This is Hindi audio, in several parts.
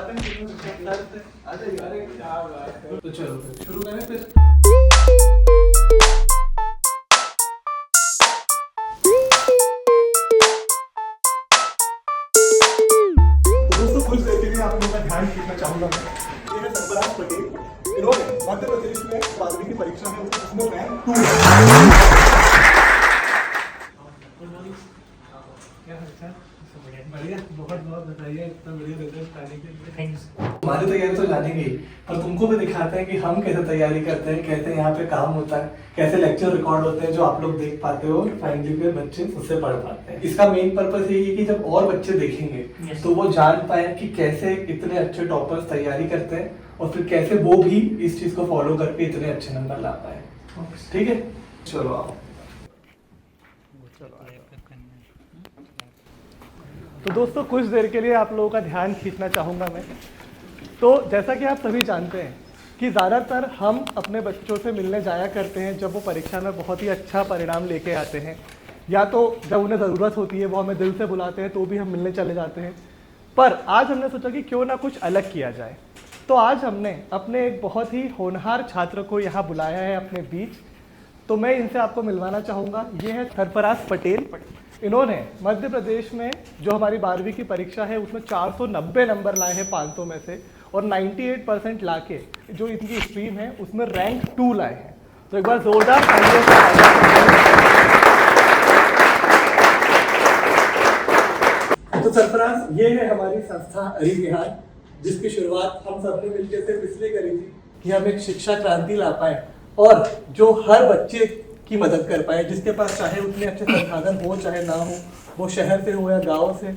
दिखाते हैं आ जाइए। अरे क्या बात है, तो चलो फिर शुरू करें फिर। दोस्तों कुछ देर के लिए आप लोगों का ध्यान खींचना चाहूंगा मैं। ये है सरफराज पटेल, इन्होंने मध्य प्रदेश में 12वीं की परीक्षा में उसमें रैंक 2। क्या हाल बढ़िया, बहुत बहुत बताइए इतना बढ़िया रिजल्ट आने के लिए। हमारी तैयारी तो जानेंगे ही, पर तुमको भी दिखाते हैं कि हम कैसे तैयारी करते हैं, कैसे यहाँ पे काम होता है, कैसे लेक्चर रिकॉर्ड होते हैं जो आप लोग देख पाते हो, फाइनली पे बच्चे उससे पढ़ पाते हैं। इसका मेन पर्पस यही है कि जब और बच्चे देखेंगे तो वो जान पाए कि कैसे इतने अच्छे टॉपर्स तैयारी करते हैं और फिर कैसे वो भी इस चीज को फॉलो करके इतने अच्छे नंबर ला पाए। ठीक है, चलो आओ। तो दोस्तों कुछ देर के लिए आप लोगों का ध्यान खींचना चाहूँगा मैं। तो जैसा कि आप सभी जानते हैं कि ज़्यादातर हम अपने बच्चों से मिलने जाया करते हैं जब वो परीक्षा में बहुत ही अच्छा परिणाम लेके आते हैं, या तो जब उन्हें ज़रूरत होती है वो हमें दिल से बुलाते हैं तो भी हम मिलने चले जाते हैं। पर आज हमने सोचा कि क्यों ना कुछ अलग किया जाए, तो आज हमने अपने एक बहुत ही होनहार छात्र को यहाँ बुलाया है अपने बीच। तो मैं इनसे आपको मिलवाना चाहूँगा। ये है सरफराज पटेल। इन्होंने मध्य प्रदेश में जो हमारी 12वीं की परीक्षा है उसमें 490 नंबर लाए हैं 500 में से, और 98% ला के जो इनकी स्ट्रीम है उसमें रैंक 2 लाए हैं। तो एक बार जोरदार तालियों से। तो सरफराज, ये है हमारी संस्था अरिविहान, जिसकी शुरुआत हम सबने मिलकर सिर्फ इसलिए करी थी कि हम एक शिक्षा क्रांति ला पाए और जो हर बच्चे की मदद कर पाए, जिसके पास चाहे उतने अच्छे संसाधन हो चाहे ना हो, वो शहर से हो या गांव से,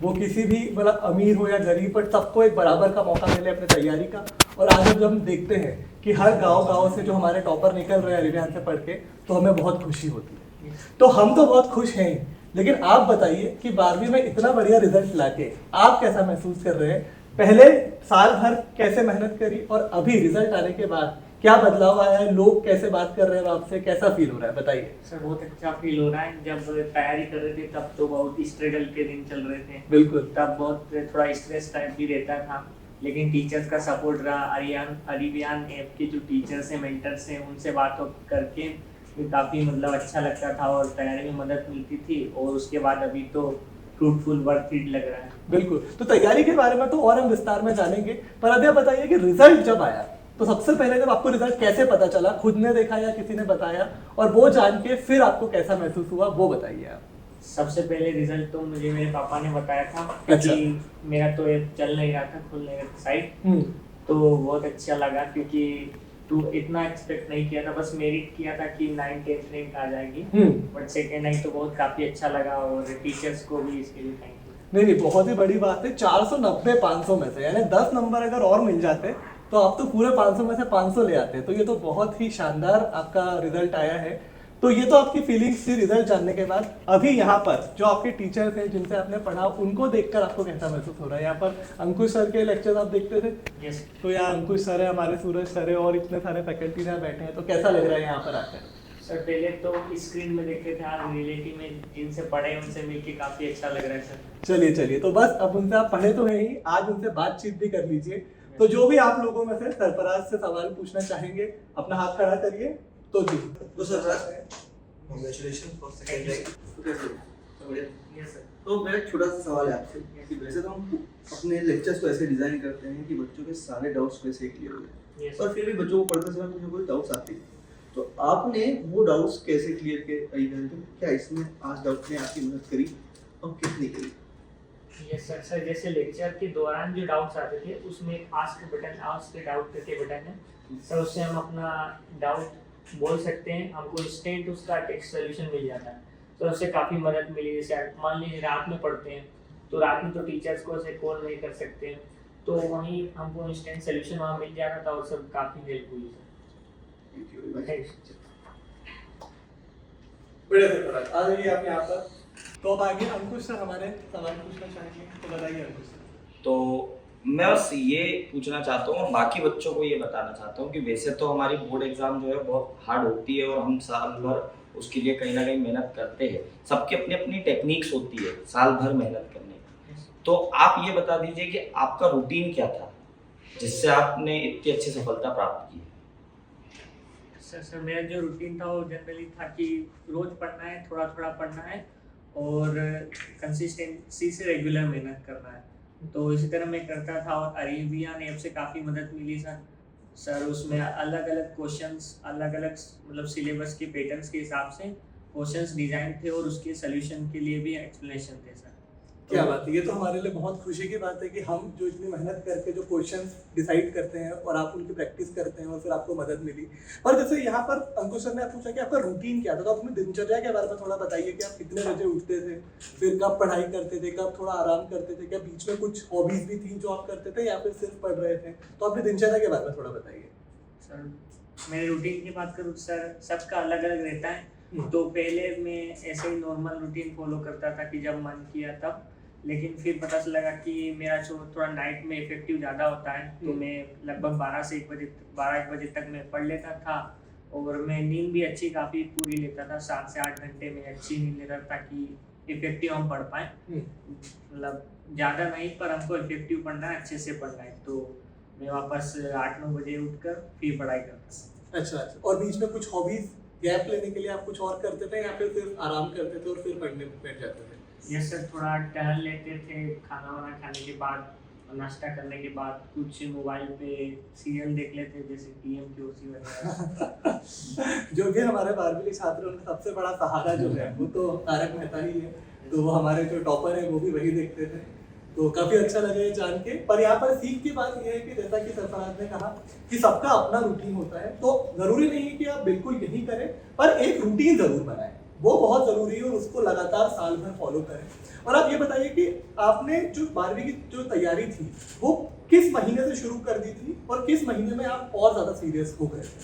वो किसी भी मतलब अमीर हो या गरीब, पर सबको एक बराबर का मौका मिले अपने तैयारी का। और आज जब हम देखते हैं कि हर गांव से जो हमारे टॉपर निकल रहे हैं अरिविहान से पढ़ के, तो हमें बहुत खुशी होती है। तो हम तो बहुत खुश हैं, लेकिन आप बताइए कि 12वीं में इतना बढ़िया रिजल्ट लाके आप कैसा महसूस कर रहे हैं? पहले साल भर कैसे मेहनत करी और अभी रिजल्ट आने के बाद क्या बदलाव आया है? लोग कैसे बात कर रहे हैं आपसे, कैसा फील हो रहा है बताइए। सर बहुत अच्छा फील हो रहा है। जब तैयारी कर रहे थे तब तो बहुत स्ट्रगल के दिन चल रहे थे, बिल्कुल, तब बहुत थोड़ा स्ट्रेस टाइप भी रहता था, लेकिन टीचर्स का सपोर्ट रहा। अरिविहान ऐप के जो टीचर्स हैं, मेंटर्स हैं, उनसे बात करके काफ़ी मतलब अच्छा लगता था और तैयारी में मदद मिलती थी, और उसके बाद अभी तो फ्रूटफुल वर्थ इट लग रहा है। बिल्कुल, तो तैयारी के बारे में तो और हम विस्तार में जानेंगे, पर अभी बताइए कि रिजल्ट जब आया तो सबसे पहले जब आपको रिजल्ट कैसे पता चला? खुद ने देखा या किसी ने बताया? और वो जान के फिर आपको कैसा महसूस हुआ वो बताइए आप। सबसे पहले रिजल्ट तो मुझे मेरे पापा ने बताया था। अच्छा। क्योंकि मेरा तो ऐप चल नहीं रहा था, खुल नहीं रहा था साइट, तो बहुत अच्छा लगा क्योंकि तू इतना एक्सपेक्ट नहीं किया था, बस मेरिट किया था कि 9-10 रैंक आ जाएगी, बट सेकेंड आई तो बहुत काफ़ी अच्छा लगा, और टीचर्स को भी इसके लिए थैंक यू। नहीं, बहुत ही बड़ी बात है। 490 500 में से, यानी 10 नंबर अगर और मिल जाते तो आप तो पूरे 500 में से 500 ले आते। तो ये तो बहुत ही शानदार आपका रिजल्ट आया है। तो ये तो आपकी फीलिंग्स थी रिजल्ट जानने के बाद। अभी यहाँ पर जो आपके टीचर्स हैं जिनसे आपने पढ़ा, उनको देखकर आपको कैसा महसूस हो रहा है? यहाँ पर अंकुश सर के लेक्चर्स आप देखते थे? यस। तो यहाँ अंकुश सर है, हमारे सूरज सर है, और इतने सारे फैकल्टी यहाँ बैठे हैं, तो कैसा लग रहा है यहाँ पर आकर? सर पहले तो स्क्रीन में देखते थे, आज रियलिटी में जिनसे पढ़े उनसे मिलके काफ़ी अच्छा लग रहा है सर। चलिए, तो बस अब उनसे आप पढ़े तो है ही, आज उनसे बातचीत भी कर लीजिए। तो जो भी आप लोगों में से सरफराज से सवाल पूछना चाहेंगे, अपना हाथ खड़ा करिए। तो जी, तो Sarfaraz, congratulation for second rank. बढ़िया। Yes sir. तो मेरा छोटा सा सवाल है आपसे कि वैसे तो हम अपने लेक्चर्स को ऐसे डिजाइन करते हैं कि बच्चों के सारे डाउट्स वैसे क्लियर हो जाए, Yes. पर फिर भी बच्चों को पढ़ते समय कुछ ना कुछ डाउट्स आते हैं। तो आपने वो डाउट्स कैसे क्लियर किए? क्या इसमें आज डाउट ने आपकी मदद करी और कितनी करी? Yes sir. सर जैसे लेक्चर के दौरान जो डाउट्स आते थे उसमें आस्क डाउट करके बटन है सर, उससे हम अपना डाउट बोल सकते हैं, हमको इंस्टेंट उसका टेक्स्ट सोल्यूशन मिल जाता है। तो उससे काफ़ी मदद मिली। जैसे मान लीजिए रात में पढ़ते हैं तो रात में तो टीचर्स को ऐसे कॉल नहीं कर सकते हैं, तो वहीं हमको इंस्टेंट सोल्यूशन वहाँ मिल जाता था, और सब काफ़ी हेल्प हुई सर। बढ़िया सरफराज, आ जाइए आप यहाँ पर। तो अब आगे अंकुश सर हमारे सवाल पूछना चाहेंगे, तो बताइए अंकुश सर। तो मैं बस ये पूछना चाहता हूँ और बाकी बच्चों को ये बताना चाहता हूँ कि वैसे तो हमारी बोर्ड एग्जाम जो है बहुत हार्ड होती है और हम साल भर उसके लिए कहीं ना कहीं मेहनत करते हैं। सबकी अपनी अपनी टेक्निक्स होती है साल भर मेहनत करने की। तो आप ये बता दीजिए कि आपका रूटीन क्या था जिससे आपने इतनी अच्छी सफलता प्राप्त की। सर मेरा जो रूटीन था वो जनरली था कि रोज पढ़ना है, थोड़ा थोड़ा पढ़ना है और कंसिस्टेंसी से रेगुलर मेहनत करना है। तो इसी तरह मैं करता था और अरेबियन ऐप से काफ़ी मदद मिली सर उसमें अलग अलग क्वेश्चंस, अलग अलग मतलब सिलेबस के पैटर्न्स के हिसाब से क्वेश्चंस डिजाइन थे और उसके सोल्यूशन के लिए भी एक्सप्लेनेशन थे सर। क्या बात है, ये तो हमारे लिए बहुत खुशी की बात है कि हम जो इतनी मेहनत करके जो क्वेश्चंस डिसाइड करते हैं और आप उनकी प्रैक्टिस करते हैं और फिर आपको मदद मिली। पर जैसे यहाँ पर अंकुश सर ने पूछा कि आपका रूटीन क्या था, तो आप अपनी दिनचर्या के बारे में थोड़ा बताइए कि आप कितने बजे उठते थे, फिर कब पढ़ाई करते थे, कब थोड़ा आराम करते थे, क्या बीच में कुछ हॉबीज भी थी जो आप करते थे या फिर सिर्फ पढ़ रहे थे? तो अपनी दिनचर्या के बारे में थोड़ा बताइए। सर मेरे रूटीन की बात करूँ सर, सबका अलग अलग रहता है। तो पहले मैं ऐसे ही नॉर्मल रूटीन फॉलो करता था कि जब मन किया तब, लेकिन फिर पता चला लगा कि मेरा जो थोड़ा नाइट में इफेक्टिव ज़्यादा होता है, तो मैं लगभग 12 बजे तक मैं पढ़ लेता था और मैं नींद भी अच्छी काफ़ी पूरी लेता था, 7 से 8 घंटे में अच्छी नींद लेता ताकि इफेक्टिव हम पढ़ पाएँ। मतलब ज़्यादा नहीं पर हमको इफेक्टिव पढ़ना है, अच्छे से पढ़ना है। तो मैं वापस 8-9 बजे उठकर फिर पढ़ाई करता। अच्छा, और बीच में कुछ हॉबीज गैप लेने के लिए आप कुछ और करते थे या फिर सिर्फ आराम करते थे और फिर पढ़ने में बैठ जाते थे? यस सर, थोड़ा टहल लेते थे खाना वाना खाने के बाद, नाश्ता करने के बाद कुछ मोबाइल पे सीरियल देख लेते जैसे PMQC वगैरह। जो कि हमारे 12वीं के छात्र उनका सबसे बड़ा सहारा जो है वो तो तारक मेहता ही है, तो वो हमारे जो टॉपर है वो भी वही देखते थे। तो काफ़ी अच्छा लगा ये जान के। पर यहाँ पर सीख की बात यह है कि जैसा कि सरफराज ने कहा कि सबका अपना रूटीन होता है, तो ज़रूरी नहीं है कि आप बिल्कुल यही करें, पर एक रूटीन ज़रूर बनाएं, वो बहुत ज़रूरी है और उसको लगातार साल भर फॉलो करें। और आप ये बताइए कि आपने जो 12वीं की जो तैयारी थी वो किस महीने से शुरू कर दी थी और किस महीने में आप और ज़्यादा सीरियस हो गए थे?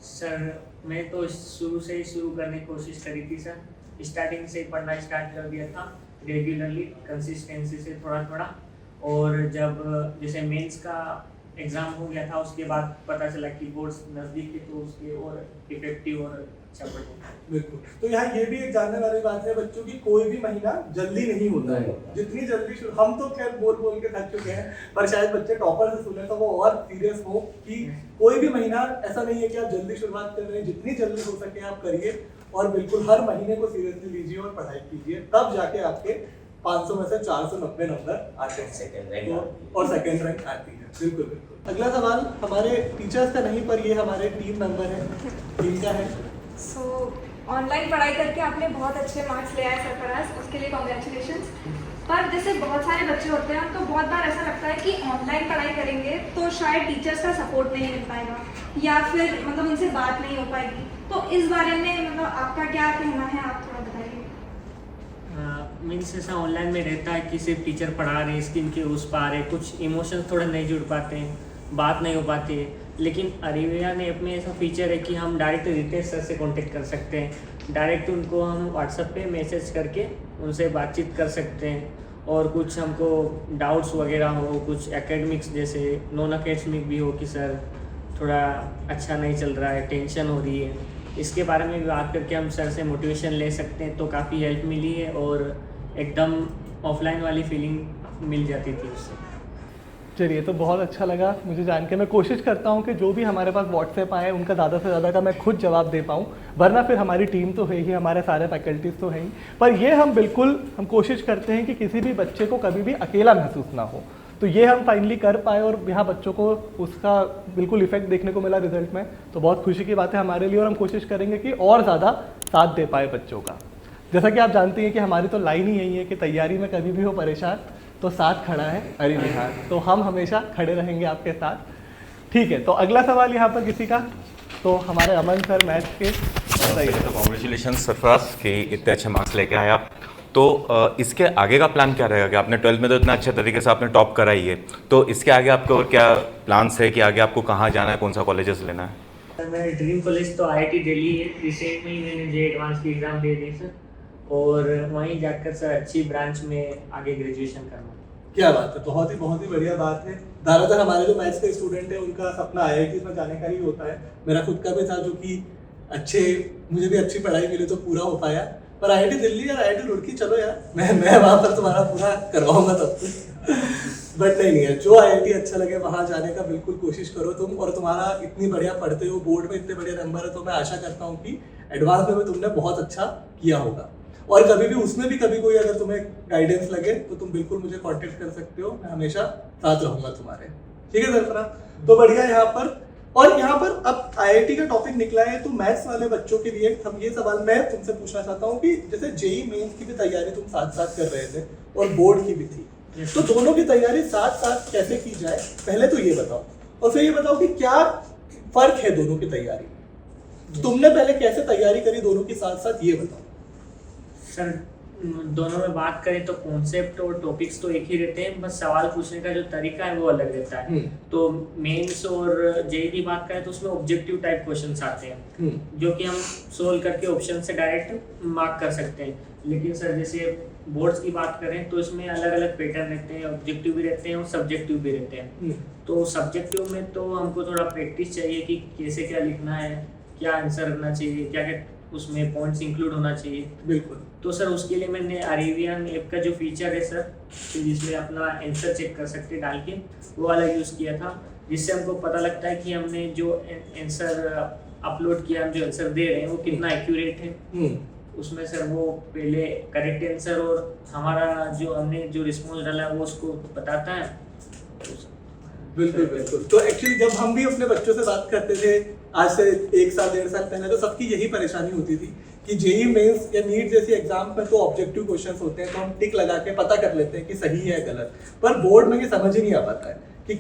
सर मैं तो शुरू से ही शुरू करने की कोशिश करी थी सर, स्टार्टिंग से ही पढ़ना स्टार्ट कर दिया था रेगुलरली, कंसिस्टेंसी से थोड़ा थोड़ा। और जब जैसे मेंस का एग्ज़ाम हो गया था उसके बाद पता चला कि बोर्ड्स नज़दीक है, तो उसके और इफेक्टिव और अच्छा पढ़े। बिल्कुल, तो यहाँ ये भी एक जानने वाली बात है बच्चों की, कोई भी महीना जल्दी नहीं होता है। जितनी जल्दी हम तो खैर बोल बोल के थक चुके हैं, पर शायद बच्चे टॉपर से सुने तो वो और सीरियस हो कि कोई भी महीना ऐसा नहीं है कि आप जल्दी शुरुआत कर रहे हैं, जितनी जल्दी हो सके आप करिए और बिल्कुल हर महीने को सीरियसली लीजिए और पढ़ाई कीजिए, तब जाके आपके 500 में से 490 नंबर आते हैं और सेकेंड रैंक आती है। बिल्कुल बिल्कुल। अगला सवाल हमारे टीचर्स का नहीं, पर ये हमारे टीम मेंबर है, टीम का है। सो ऑनलाइन पढ़ाई करके आपने बहुत अच्छे मार्क्स ले आए सरफराज, उसके लिए कॉन्ग्रेचुलेशंस। पर जैसे बहुत सारे बच्चे होते हैं तो बहुत बार ऐसा लगता है कि ऑनलाइन पढ़ाई करेंगे तो शायद टीचर्स का सपोर्ट नहीं मिल पाएगा या फिर मतलब उनसे बात नहीं हो पाएगी, तो इस बारे में मतलब आपका क्या कहना है, आप थोड़ा बताइए। मीन्स ऐसा ऑनलाइन में रहता है कि सिर्फ टीचर पढ़ा रहे हैं, स्क्रीन के उस पार है, कुछ इमोशंस थोड़ा नहीं जुड़ पाते हैं, बात नहीं हो पाती है। लेकिन अरेबिया ने अपने ऐसा फीचर है कि हम डायरेक्ट रितेश सर से कांटेक्ट कर सकते हैं, डायरेक्ट उनको हम व्हाट्सएप पे मैसेज करके उनसे बातचीत कर सकते हैं। और कुछ हमको डाउट्स वगैरह हो, कुछ एकेडमिक्स जैसे नॉन एकेडमिक भी हो कि सर थोड़ा अच्छा नहीं चल रहा है, टेंशन हो रही है, इसके बारे में भी बात करके हम सर से मोटिवेशन ले सकते हैं। तो काफ़ी हेल्प मिली है और एकदम ऑफलाइन वाली फीलिंग मिल जाती थी उससे। चलिए, तो बहुत अच्छा लगा मुझे जान के। मैं कोशिश करता हूँ कि जो भी हमारे पास व्हाट्सएप आए उनका ज़्यादा से ज़्यादा का मैं खुद जवाब दे पाऊँ, वरना फिर हमारी टीम तो है ही, हमारे सारे फैकल्टीज़ तो हैं ही। पर ये हम कोशिश करते हैं कि किसी भी बच्चे को कभी भी अकेला महसूस ना हो, तो ये हम फाइनली कर पाए और यहाँ बच्चों को उसका बिल्कुल इफेक्ट देखने को मिला रिजल्ट में, तो बहुत खुशी की बात है हमारे लिए। और हम कोशिश करेंगे कि और ज़्यादा साथ दे पाए बच्चों का। जैसा कि आप जानते हैं कि हमारी तो लाइन ही यही है कि तैयारी में कभी भी हो परेशान तो साथ खड़ा है अरेबिहान, तो हम हमेशा खड़े रहेंगे आपके साथ। ठीक है, तो अगला सवाल यहाँ पर किसी का, तो हमारे अमन सर मैथ्स के। तो कॉन्ग्रेचुलेशन सरफराज कि इतने अच्छे मार्क्स लेके आए आप। तो इसके आगे का प्लान क्या रहेगा कि आपने 12th में तो इतना अच्छे तरीके से आपने टॉप कराई है, तो इसके आगे आपके और क्या प्लान्स है कि आगे आपको कहाँ जाना है, कौन सा कॉलेजेस लेना है? सर मेरा ड्रीम कॉलेज तो IIT दिल्ली है। रिसेंट में ही मैंने जे एडवांस की एग्ज़ाम दे दी सर, और वहीं जाकर सर अच्छी ब्रांच में आगे ग्रेजुएशन करना। क्या बात है, बहुत ही बढ़िया बात है। ज़्यादातर हमारे जो मैथ्स के स्टूडेंट हैं उनका सपना IIT में जाने का ही होता है। मेरा खुद का भी था, जो कि मुझे भी अच्छी पढ़ाई मिली तो पूरा हो पाया। पर IIT दिल्ली और IIT रुड़की चलो यार, मैं वहाँ पर तुम्हारा पूरा करवाऊंगा सब कुछ। बट नहीं है, जो IIT अच्छा लगे वहाँ जाने का बिल्कुल कोशिश करो तुम। और तुम्हारा इतनी बढ़िया पढ़ते हो, बोर्ड में इतने बढ़िया नंबर है, तो मैं आशा करता हूँ कि एडवांस में तुमने बहुत अच्छा किया होगा। और कभी भी उसमें भी कभी कोई अगर तुम्हें गाइडेंस लगे तो तुम बिल्कुल मुझे कांटेक्ट कर सकते हो, मैं हमेशा साथ रहूंगा तुम्हारे। ठीक है सरफराज, तो बढ़िया यहाँ पर। और यहाँ पर अब IIT का टॉपिक निकला है, तो मैथ्स वाले बच्चों के लिए हम ये सवाल मैं तुमसे पूछना चाहता हूँ कि जैसे जेईई मेंस की भी तैयारी तुम साथ साथ कर रहे थे और बोर्ड की भी थी, तो दोनों की तैयारी साथ साथ कैसे की जाए, पहले तो ये बताओ। और फिर ये बताओ कि क्या फर्क है दोनों की तैयारी, तुमने पहले कैसे तैयारी करी दोनों की साथ साथ, ये बताओ। सर दोनों में बात करें तो कॉन्सेप्ट और टॉपिक्स तो एक ही रहते हैं, बस सवाल पूछने का जो तरीका है वो अलग रहता है। तो मेंस और जेईई की बात करें तो उसमें ऑब्जेक्टिव टाइप क्वेश्चंस आते हैं जो कि हम सोल्व करके ऑप्शन से डायरेक्ट मार्क कर सकते हैं। लेकिन सर जैसे बोर्ड्स की बात करें तो इसमें अलग अलग पैटर्न रहते हैं, ऑब्जेक्टिव भी रहते हैं और सब्जेक्टिव भी रहते हैं। तो सब्जेक्टिव में तो हमको थोड़ा प्रैक्टिस चाहिए कि कैसे क्या लिखना है, क्या आंसर रखना चाहिए, क्या क्या उसमें पॉइंट्स इंक्लूड होना चाहिए। बिल्कुल। तो सर उसके लिए मैंने अरेबियन ऐप का जो फीचर है सर, जिसमें अपना आंसर चेक कर सकते डाल के, वो वाला यूज़ किया था, जिससे हमको पता लगता है कि हमने जो आंसर अपलोड किया, हम जो आंसर दे रहे हैं वो कितना एक्यूरेट है। उसमें सर वो पहले करेक्ट आंसर और हमारा जो हमने जो रिस्पॉन्स डाला है वो उसको बताता है। बिल्कुल बिल्कुल। तो एक्चुअली जब हम भी अपने बच्चों से बात करते थे आज से 1 साल 1.5 साल पहले, तो सबकी यही परेशानी होती थी कि जेईई मेंस या नीट जैसी एग्जाम में तो ऑब्जेक्टिव क्वेश्चंस होते हैं, तो हम टिक लगा के पता कर लेते हैं कि सही है गलत, पर बोर्ड में ये समझ ही नहीं आ पाता है कि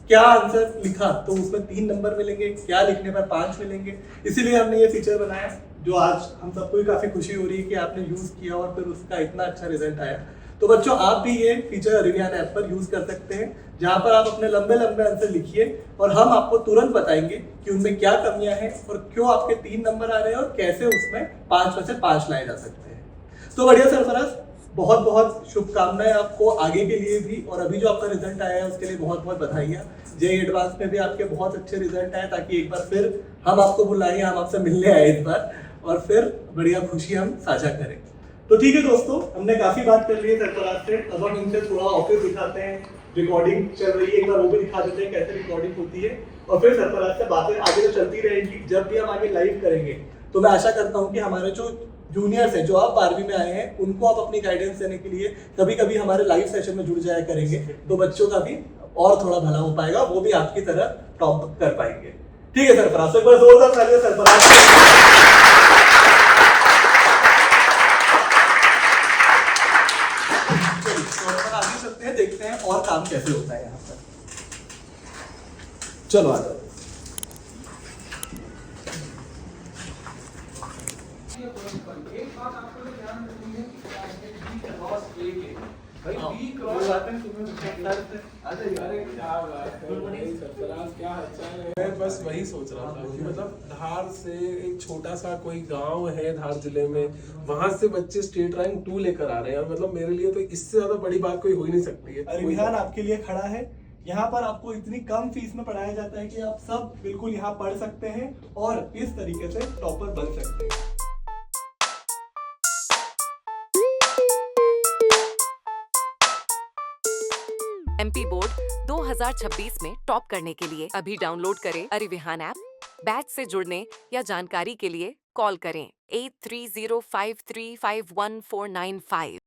क्या आंसर लिखा तो उसमें 3 नंबर मिलेंगे, क्या लिखने पर 5 मिलेंगे। इसीलिए हमने ये फीचर बनाया, जो आज हम सबको भी काफी खुशी हो रही है कि आपने यूज किया और फिर उसका इतना अच्छा रिजल्ट आया। तो बच्चों आप भी ये फीचर अरेबियन ऐप पर यूज कर सकते हैं, जहां पर आप अपने लंबे लंबे आंसर लिखिए और हम आपको तुरंत बताएंगे कि उनमें क्या कमियां हैं और क्यों आपके 3 नंबर आ रहे हैं और कैसे उसमें 5 में से 5 लाए जा सकते हैं। तो बढ़िया सरफराज, बहुत बहुत शुभकामनाएं आपको आगे के लिए भी, और अभी जो आपका रिजल्ट आया है उसके लिए बहुत बहुत बधाइयाँ। जेईई एडवांस में भी आपके बहुत अच्छे रिजल्ट आए, ताकि एक बार फिर हम आपको बुलाएं, हम आपसे मिलने आए इस बार, और फिर बढ़िया खुशी हम साझा करें। तो ठीक है दोस्तों, हमने काफी बात कर ली है सरफराज से, अब हम इनसे थोड़ा ऑफिस दिखाते हैं, रिकॉर्डिंग चल रही है, एक बार वो भी दिखा देते हैं कैसे रिकॉर्डिंग होती है, और फिर सरफराज से बातें आगे तो चलती रहेंगी। जब भी हम आगे लाइव करेंगे तो मैं आशा करता हूँ कि हमारे जो जूनियर्स हैं, जो आप 12वीं में आए हैं, उनको आप अपनी गाइडेंस देने के लिए कभी कभी हमारे लाइव सेशन में जुड़ जाया करेंगे, तो बच्चों का भी और थोड़ा भला हो पाएगा, वो भी आपकी तरह टॉप कर पाएंगे। ठीक है सरफराज, एक बार जोरदार तालियां सरफराज। आगे चलते हैं, देखते हैं और काम कैसे होता है यहाँ पर। चलो आ जाओ। एक बात आपको ध्यान रखनी है कि क्रॉस ए के भाई बी क्रॉस कोई बात नहीं, तुम्हें आ जाइए। अरे क्या बात है सरफराज, क्या हालचाल है। मैं बस वही सोच रहा था कि मतलब धार से एक छोटा सा कोई गांव है धार जिले में, वहां से बच्चे स्टेट रैंक 2 लेकर आ रहे हैं, मतलब मेरे लिए तो इससे ज्यादा बड़ी बात कोई हो ही नहीं सकती है। अरेबियन आपके लिए खड़ा है, यहाँ पर आपको इतनी कम फीस में पढ़ाया जाता है कि आप सब बिल्कुल यहाँ पढ़ सकते हैं और इस तरीके से टॉपर बन सकते हैं। MP बोर्ड 2026 में टॉप करने के लिए अभी डाउनलोड करें अरेबियन ऐप। बैच से जुड़ने या जानकारी के लिए कॉल करें 8305351495।